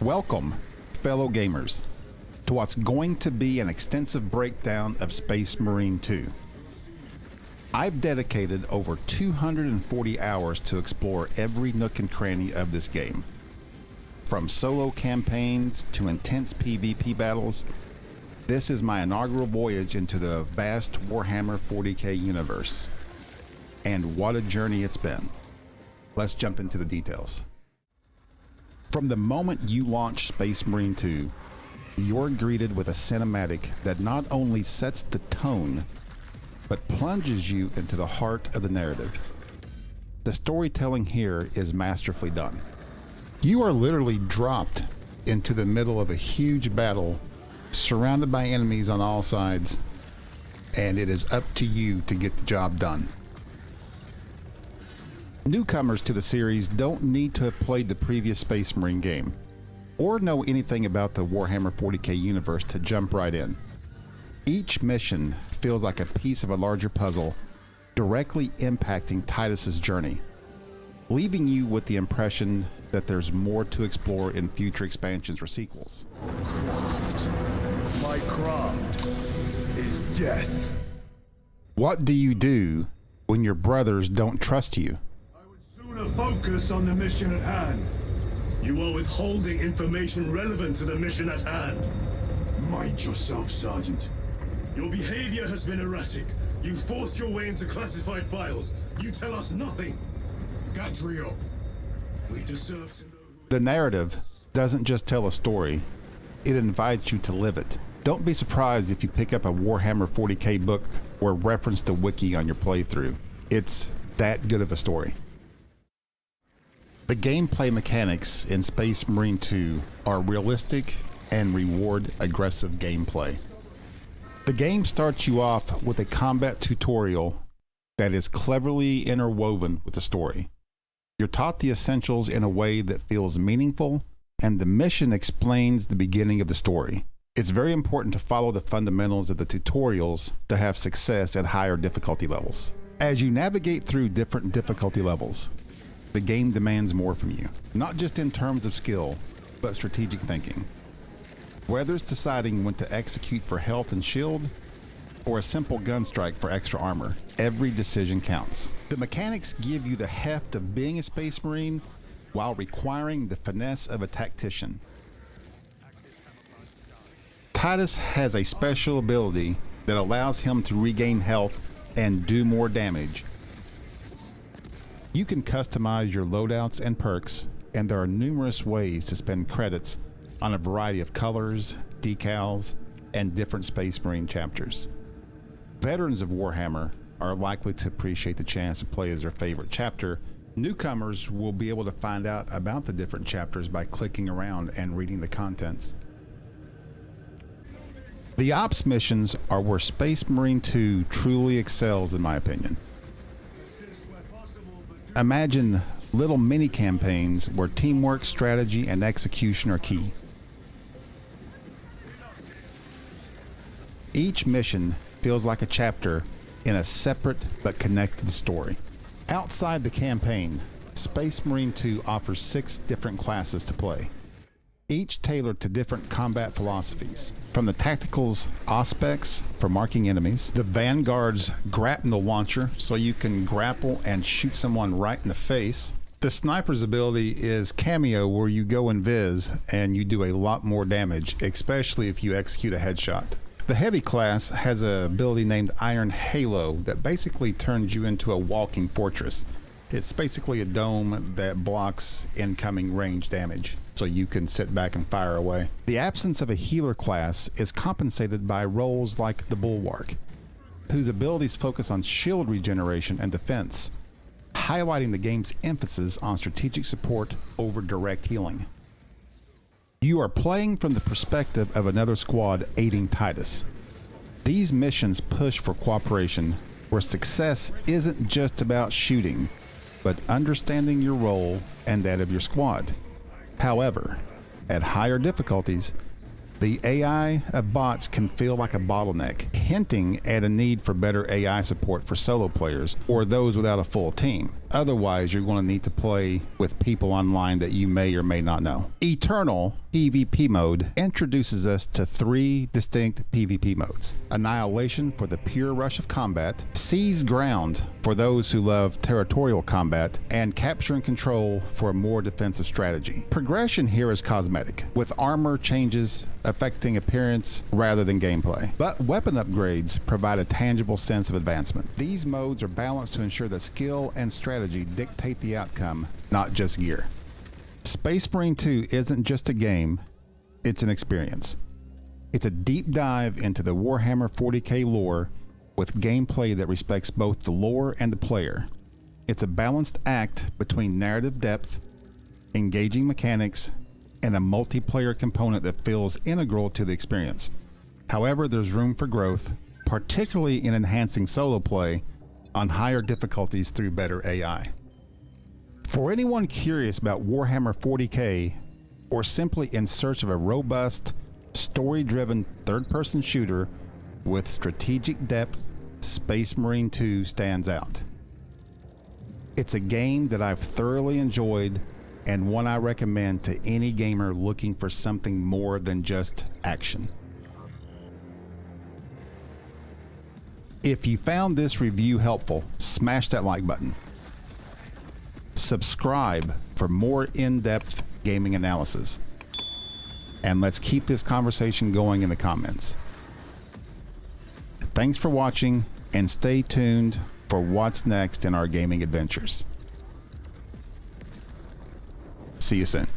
Welcome, fellow gamers, to what's going to be an extensive breakdown of Space Marine 2. I've dedicated over 240 hours to explore every nook and cranny of this game. From solo campaigns to intense PvP battles, this is my inaugural voyage into the vast Warhammer 40K universe. And what a journey it's been. Let's jump into the details. From the moment you launch Space Marine 2, you're greeted with a cinematic that not only sets the tone, but plunges you into the heart of the narrative. The storytelling here is masterfully done. You are literally dropped into the middle of a huge battle, surrounded by enemies on all sides, and it is up to you to get the job done. Newcomers to the series don't need to have played the previous Space Marine game, or know anything about the Warhammer 40K universe to jump right in. Each mission feels like a piece of a larger puzzle, directly impacting Titus's journey, leaving you with the impression that there's more to explore in future expansions or sequels. My craft is death. What do you do when your brothers don't trust you? Focus on the mission at hand. You are withholding information relevant to the mission at hand. Mind yourself, Sergeant. Your behavior has been erratic. You force your way into classified files. You tell us nothing. Gadriel, we deserve to know who... The narrative doesn't just tell a story, it invites you to live it. Don't be surprised if you pick up a Warhammer 40K book or reference the wiki on your playthrough. It's that good of a story. The gameplay mechanics in Space Marine 2 are realistic and reward aggressive gameplay. The game starts you off with a combat tutorial that is cleverly interwoven with the story. You're taught the essentials in a way that feels meaningful, and the mission explains the beginning of the story. It's very important to follow the fundamentals of the tutorials to have success at higher difficulty levels. As you navigate through different difficulty levels, the game demands more from you, not just in terms of skill, but strategic thinking. Whether it's deciding when to execute for health and shield, or a simple gun strike for extra armor, every decision counts. The mechanics give you the heft of being a Space Marine while requiring the finesse of a tactician. Titus has a special ability that allows him to regain health and do more damage. You can customize your loadouts and perks, and there are numerous ways to spend credits on a variety of colors, decals, and different Space Marine chapters. Veterans of Warhammer are likely to appreciate the chance to play as their favorite chapter. Newcomers will be able to find out about the different chapters by clicking around and reading the contents. The Ops missions are where Space Marine 2 truly excels, in my opinion. Imagine little mini campaigns where teamwork, strategy, and execution are key. Each mission feels like a chapter in a separate but connected story. Outside the campaign, Space Marine 2 offers 6 different classes to play, each tailored to different combat philosophies. From the tactical's aspects for marking enemies, the Vanguard's grapnel launcher so you can grapple and shoot someone right in the face. The sniper's ability is cameo, where you go invis and you do a lot more damage, especially if you execute a headshot. The heavy class has an ability named Iron Halo that basically turns you into a walking fortress. It's basically a dome that blocks incoming range damage, so you can sit back and fire away. The absence of a healer class is compensated by roles like the Bulwark, whose abilities focus on shield regeneration and defense, highlighting the game's emphasis on strategic support over direct healing. You are playing from the perspective of another squad aiding Titus. These missions push for cooperation, where success isn't just about shooting, but understanding your role and that of your squad. However, at higher difficulties, the AI of bots can feel like a bottleneck, hinting at a need for better AI support for solo players or those without a full team. Otherwise, you're going to need to play with people online that you may or may not know. Eternal PvP mode introduces us to 3 distinct PvP modes: Annihilation for the pure rush of combat, Seize Ground for those who love territorial combat, and Capture and Control for a more defensive strategy. Progression here is cosmetic, with armor changes affecting appearance rather than gameplay, but weapon upgrades provide a tangible sense of advancement. These modes are balanced to ensure that skill and strategy dictate the outcome, not just gear. Space Marine 2 isn't just a game, it's an experience. It's a deep dive into the Warhammer 40K lore with gameplay that respects both the lore and the player. It's a balanced act between narrative depth, engaging mechanics, and a multiplayer component that feels integral to the experience. However, there's room for growth, particularly in enhancing solo play on higher difficulties through better AI. For anyone curious about Warhammer 40K, or simply in search of a robust, story-driven third-person shooter with strategic depth, Space Marine 2 stands out. It's a game that I've thoroughly enjoyed and one I recommend to any gamer looking for something more than just action. If you found this review helpful, smash that like button. Subscribe for more in-depth gaming analysis. And let's keep this conversation going in the comments. Thanks for watching, and stay tuned for what's next in our gaming adventures. See you soon.